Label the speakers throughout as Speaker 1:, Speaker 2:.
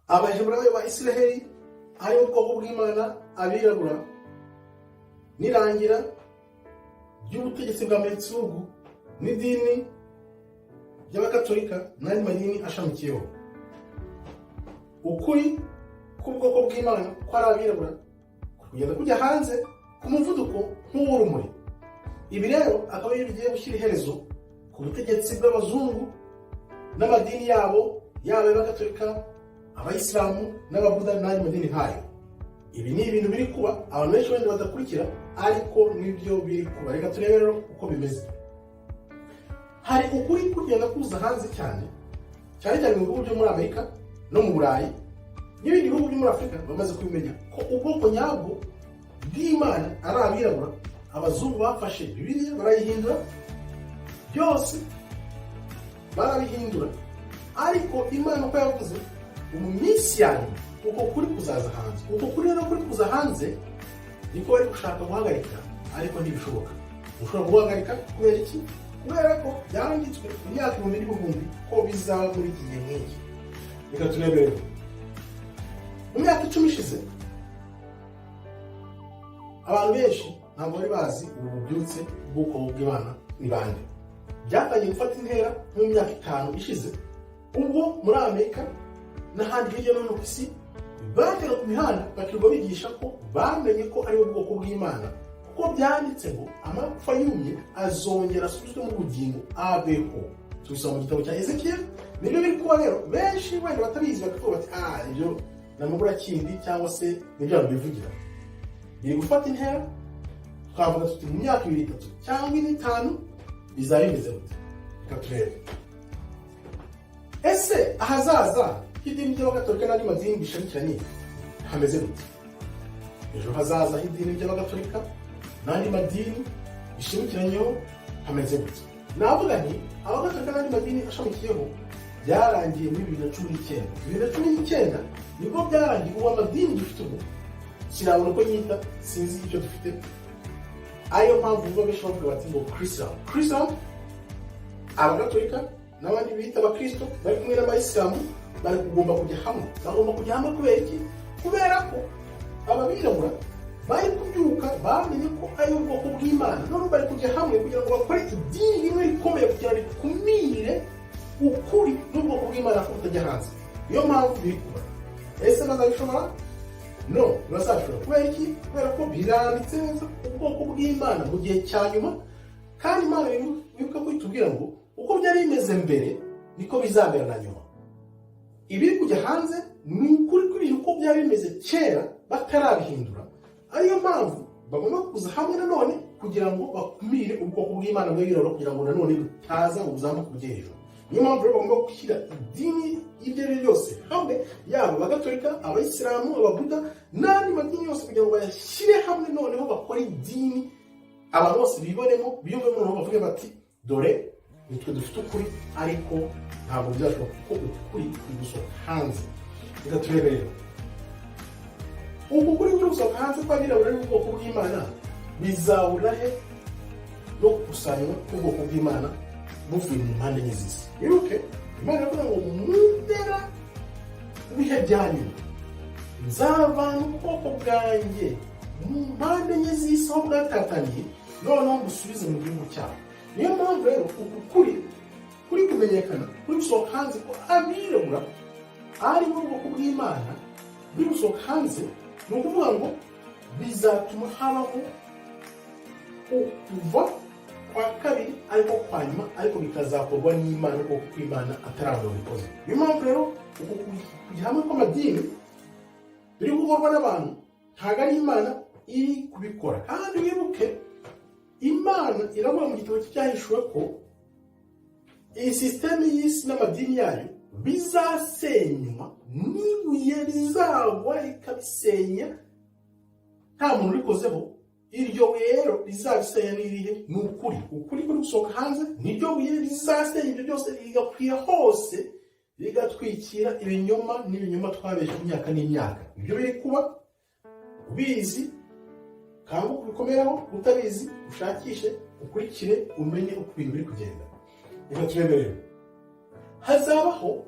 Speaker 1: abaheburayo ba Isiraheli ari ubwoko bw'Imana abirabura nirangira ry'ubutegetsi bwa Metsugu n'idini ry'abakatolika n'andi madini ashamikiyeho. Ukuri k'ubwoko bw'Imana ko ari abirabura kugenda kujya hanze ku muvuduko nk'uw'urumuri. Ibi rero akaba ari bigiye gushyira iherezo ku butegetsi bw'abazungu n'amadini yabo, yaba y'abakatolika, abayisilamu n'ababuda n'andi madini nkayo. Ibi ni ibintu biri kuba abantu benshi wenda badakurikira, ariko nibyo biri kuba. Reka turebe rero uko bimeze. Hari ukuri kugenda kuza hanze cyane cyane mu bihugu byo muri Amerika no mu Burayi n'ibindi bihugu byo muri Afurika bamaze kubimenya ko ubwoko nyabwo bw'Imana ari abirabura. Abazungu bafashe Bibiliya barayihindura, byose barabihindura, ariko Imana uko yavuze mu minsi ya nyuma uko kuri kuzaza hanze. Uko kuri rero kuri kuza hanze niko bari gushaka guhagarika, ariko ntibishoboka. Ushobora guhagarika kubera iki? Kubera ko byanditswe mu myaka 2000 ko bizaba muri iki gihe nk'iki. Reka turebe rero. Mu myaka 10 ishize abantu benshi ntabwo bari bazi ubu bubyutse bw'ubwoko bw'Imana ni bande. Byatangiye gufata intera mu myaka 5 ishize, ubwo muri Amerika n'ahandi hirya no hino ku isi bagera ku mihanda bakirwa bigisha ko bamenye ko ari ubwoko bw'Imana, kuko byanditse ngo amapfa yumye azongera asubizwe mu bugingo abeho. Tubisoma mu gitabo cya Ezekiel. Nibyo biri kuba rero. Benshi wenda batabizi bakavuga bati ibyo namubura kindi cyangwa se nibyo bivugira. Biri gufata intera, twavuga tuti mu myaka 2-3 cyangwa 5 bizaba bimeze gute. Reka turebe. Ese ahazaza h'idini ry'abakatolika n'andi madini bishamikiranye hameze gute? Ejo hazaza h'idini ry'abakatolika n'andi madini bishamikiranyeho hameze gute? Navuga nti abakatolika n'andi madini ashamikiyeho byarangiye muri 2019. 2019 nibwo byarangiye. Ubu amadini dufite ubu sinabona uko nyita, sinzi icyo dufite. Ayo mpamvu uvuga benshi bavuga bati ngo Christian, abakatolika n'abandi bita abakristo bari kumwe n'abayisilamu bari kugomba kujya hamwe. Bagomba kujya hamwe kubera iki? Kubera ko ababirabura bari kubyuka bamenye ko ari ubwoko bw'Imana, none bari kujya hamwe kugira ngo bakore idini rimwe rikomeye kugira ngo rikumire ukuri n'ubwoko bw'Imana ko butajya hanze. Niyo mpamvu biri kuba. Ese bazabishobora? No, ntibazabishobora. Kubera iki? Kubera ko biranditse neza ubwoko bw'Imana mu gihe cya nyuma, kandi Imana bibuka ko itubwira ngo uko byari bimeze mbere niko bizabera na nyuma. Ibiri kujya hanze ni ukuri kuri uko byari bimeze kera batarabihindura. Ariyo mpamvu bagomba kuza hamwe nanone kugira ngo bakumire ubwoko bw'Imana bw'abirabura, kugira ngo nanone butaza ubuzamuka bujye hejuru. Niyo mpamvu rero bagomba gushyira idini ibyo ari byose hamwe, yaba abakatolika, abayisilamu, ababuda n'andi madini yose, kugira ngo bayashyire hamwe noneho bakore idini abantu bose bibonemo, biyumvemo, noneho bavuge bati dore nitwe dufite ukuri, ariko ntabwo byashoboka kuko ukuri kuri gusohoka hanze. Reka turebe rero. Ubu kuri gusohoka hanze kw'abirabura n'ubwoko bw'Imana bizahura he no gukusanywa k'ubwoko bw'Imana buvuye mu mpande enye z'isi? Wibuke Imana iravuga ngo mu mpera ibihe bya nyuma nzavana ubwoko bwanjye mu mpande enye z'isi aho bwatataniye, noneho ngusubize mu gihugu cyabo. Niyo mpamvu rero uku kuri kumenyekana, kuri gusohoka hanze ko abirabura ari mu bwoko bw'Imana biri gusohoka hanze, ni ukuvuga ngo bizatuma habaho kuva kwa kabiri ariko kwa nyuma, ariko bikazakorwa n'Imana kuko kw'Imana atarabona bikoze. Niyo mpamvu rero uku kujya hamwe kw'amadini biri gukorwa n'abantu, ntabwo ari Imana iri kubikora. Kandi wibuke Imana iravuga mu gitabo cyahishuwe ko iyi sisiteme y'isi n'amadini yayo bizasenywa n'ibuye rizagwa rikabisenya nta muntu urikozeho. Iryo buye rero rizabisenya n'irihe? Ni ukuri. Ukuri kuri gusohoka hanze niryo buye rizasenya ibyo byose, rigakwira hose, rigatwikira ibinyoma n'ibinyoma twabeshe imyaka n'imyaka. Ibyo biri kuba ubizi kandi ubikomeraho, utabizi ushakishe, ukurikire, umenye uko ibintu biri kugenda. Reka turebe rero. Hazabaho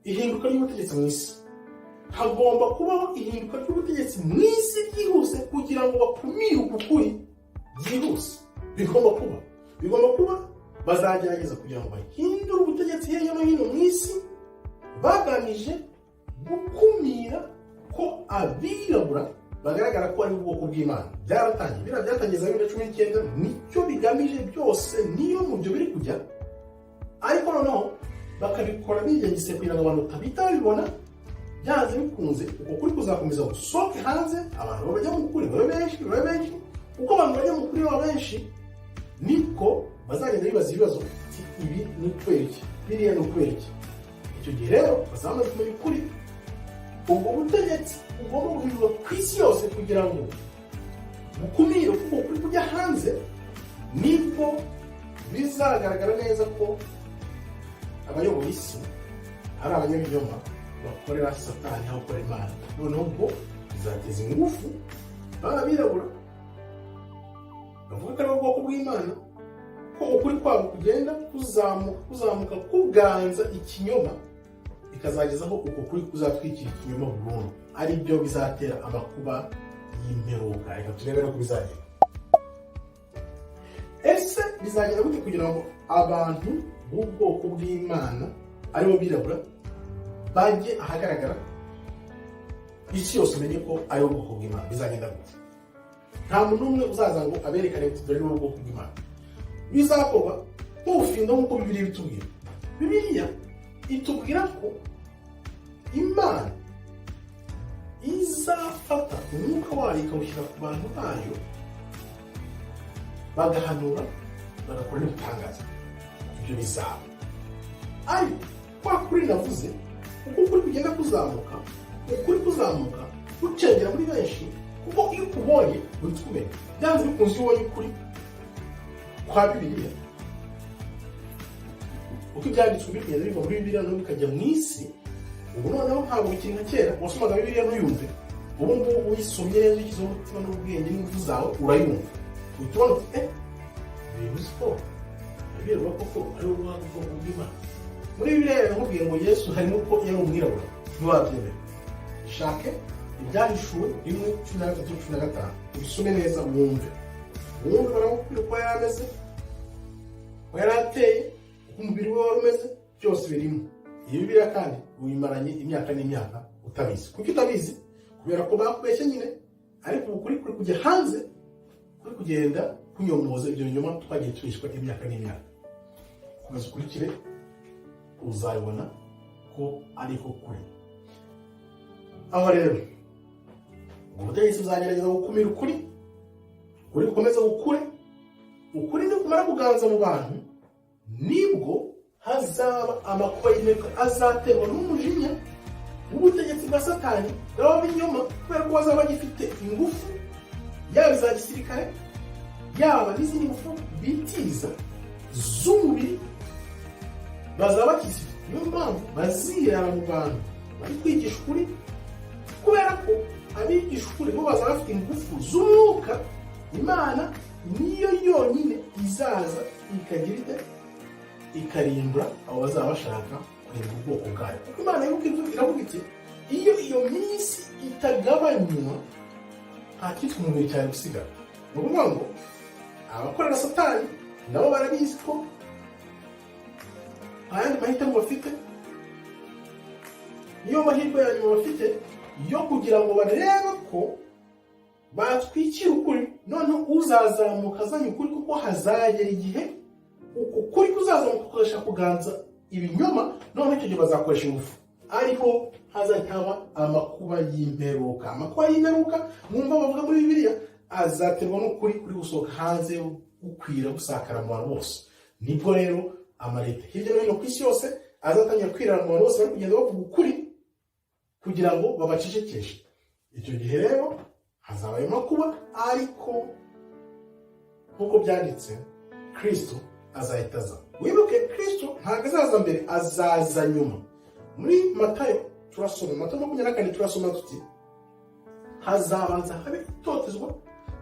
Speaker 1: ihinduka ry'ubutegetsi mu isi. Hagomba kubaho ihinduka ry'ubutegetsi mu isi ryihuse kugira ngo bakumire uku kuri byihuse. Bigomba kuba bazagerageza kugira ngo bahindure ubutegetsi hirya no hino mu isi bagamije gukumira ko abirabura bagaragara ko ari ubwoko bw'Imana. Byatangiye za 2019, nicyo bigamije byose, niyo mu byo biri kujya. Ariko noneho bakabikora bigengeseye kugira ngo abantu batabibona, byanze bikunze uko kuri kuzakomeza gusohoke hanze, abantu bajya mu kuri babe benshi. Uko abantu bajya mu kuri babe benshi, niko bazagenda bibaza ibibazo, ibi ni ukwereke, biriya ni ukwereke. Icyo gihe rero bazamaze kumenya ukuri, ubwo butegetsi ugomba guhindurwa ku isi yose kugira ngo bukumire kuko kuri kujya hanze, nibwo bizagaragara neza ko abayoboye isi ari abanyabinyoma bakorera Satani aho gukorera Imana. Noneho ubwo bizateza ingufu abirabura bavuga ko ari ubwoko bw'Imana, ko ukuri kwabo kugenda kuzamuka kuganza ikinyoma, bikazagezaho uko kuri kuzatwikira ikinyoma burundu. Ari byo bizatera amakuba y'imperuka. Reka turebe no kubizagera. Ese bizagera gute kugira ngo abantu b'ubwoko bw'Imana aribo birabura bajye ahagaragara, isi yose umenye ko ari ubwoko bw'Imana? Bizagenda gute? Nta muntu umwe uzaza ngo aberekane ati dore ni ubwoko bw'Imana. Bizakorwa nk'ubufindo nk'uko Bibiliya bitubwira. Bibiliya itubwira ko Imana izafata umwuka wayo ikawushyira ku bantu bayo, bagahanura, bagakora n'ibitangaza. Ibyo bizaba. Ariko kwa kuri navuze, uko kuri kugenda kuzamuka gucengera muri benshi, kuko iyo ukubonye uhita umenya. Byanze bikunze iyo ubonye ukuri kwa Bibiliya, uko ibyanditswe bigenda biva muri Bibiliya no bikajya mu isi. Ubu noneho ntabwo bikiri nka kera wasomaga Bibiliya ntuyumve. Ubu ngubu uyisomye neza ushyizeho umutima n'ubwenge n'ingufu zawe urayumva, uhita ubona uti ibintu siporo abirabura koko ari ubwoko bw'Imana. Muri Bibiliya yavugiye ngo Yesu harimo ko yari umwirabura, ntiwabyemera. Ishake ibyahishuwe 1:13-15, ubisome neza wumve baravuga ko yari ameze, ko yari ateye, uko umubiri we wari umeze, byose birimo. Iyi Bibiliya kandi uyimaranye imyaka n'imyaka utabizi. Kuko utabizi kubera ko bakubeshye nyine, ariko ubu kuri kujya hanze, kuri kugenda kunyomoza ibyo binyoma twagiye twishwa imyaka n'imyaka. Komeza ukurikire uzabona ko ariko kuri. Aho rero ubutegetsi buzagerageza gukumira ukuri gukomeza gukure. Ukuri nikumara kuganza mu bantu, nibwo hazaba amakuba y'imperuka azaterwa n'umujinya w'ubutegetsi bwa Satani bw'abinyoma, kubera ko bazaba bagifite ingufu, yaba iza gisirikare, yaba n'izindi ngufu bitiza z'umubiri, bazaba bakizifite. Niyo mpamvu bazirara mu bantu bari kwigisha ukuri, kubera ko abigisha ukuri bo bazaba bafite ingufu z'umwuka. Imana niyo yonyine izaza ikagira ikarimbura abo bazaba bashaka kurinda ubwoko bwayo. Kuko Imana iravuga iti iyo minsi itagabanywa nta cyitwa umubiri cyane gusigara. Ni ukuvuga ngo abakorera Satani nabo barabizi ko nta yandi mahitamo bafite. Niyo mahirwe ya nyuma bafite yo kugira ngo barebe ko batwikira ukuri, noneho uzazamuka azanye ukuri, kuko hazagera igihe uko kuri kuzazamuka kukoresha kuganza ibinyoma, noneho icyo gihe bazakoresha ingufu. Ariko hazahaba amakuba y'imperuka. Amakuba y'imperuka mwumva bavuga muri Bibiliya azaterwa n'ukuri kuri gusohoka hanze, gukwira gusakara mu bantu bose. Nibwo rero amaleta hirya no hino ku isi yose azatangira kwirara mu bantu bose bari kugenda bavuga ukuri kugira ngo babacecekeshe. Icyo gihe rero hazaba ayo makuba, ariko nk'uko byanditse, Kristo azahita aza. Wibuke Kristo ntabwo azaza mbere, azaza nyuma. Muri Matayo turasoma, Matayo 24 turasoma tuti hazabanza habe itotezwa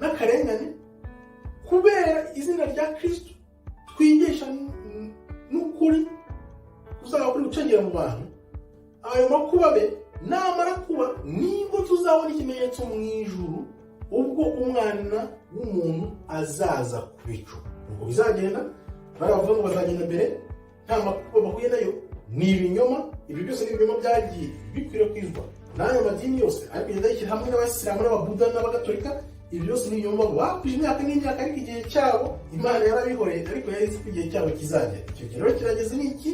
Speaker 1: n'akarengane kubera izina rya Kristo twigisha n'ukuri kuzaba kuri gucengera mu bantu. ayo makuba be namara kuba nibwo tuzabona ikimenyetso mu ijuru ubwo umwana w'umuntu azaza ku bicu. Ubwo bizagenda baravuga ngo bazagenda mbere nta makuba bahuye nayo, ni ibinyoma. Ibi byose ni ibinyoma byagiye bikwirakwizwa n'ayo madini yose ari kugenda yishyira hamwe n'abasilamu n'ababuda n'abagatolika. Ibi byose ni ibinyoma bakwije imyaka n'imyaka, ariko igihe cyabo Imana yarabihoreye, ariko yari izi ko igihe cyabo kizagera. Icyo gihe rero kirageze ni iki?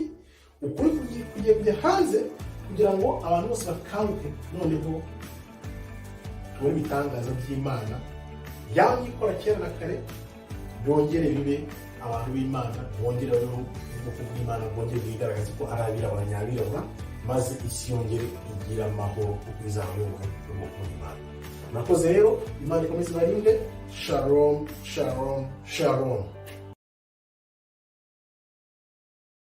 Speaker 1: Ukuri kugiye kujya hanze kugira ngo abantu bose bakanguke, noneho tubone ibitangaza by'Imana yamye ikora kera na kare, bongere bibe abantu b'Imana, bongereho ubwoko bw'Imana, bongere bigaragaze ko ari abirabura nyabirabura, maze isi yongere igira amahoro kuko izayobowe n'ubwoko bw'Imana. Murakoze rero, Imana ikomeze ibarinde. Shalom, shalom, shalom.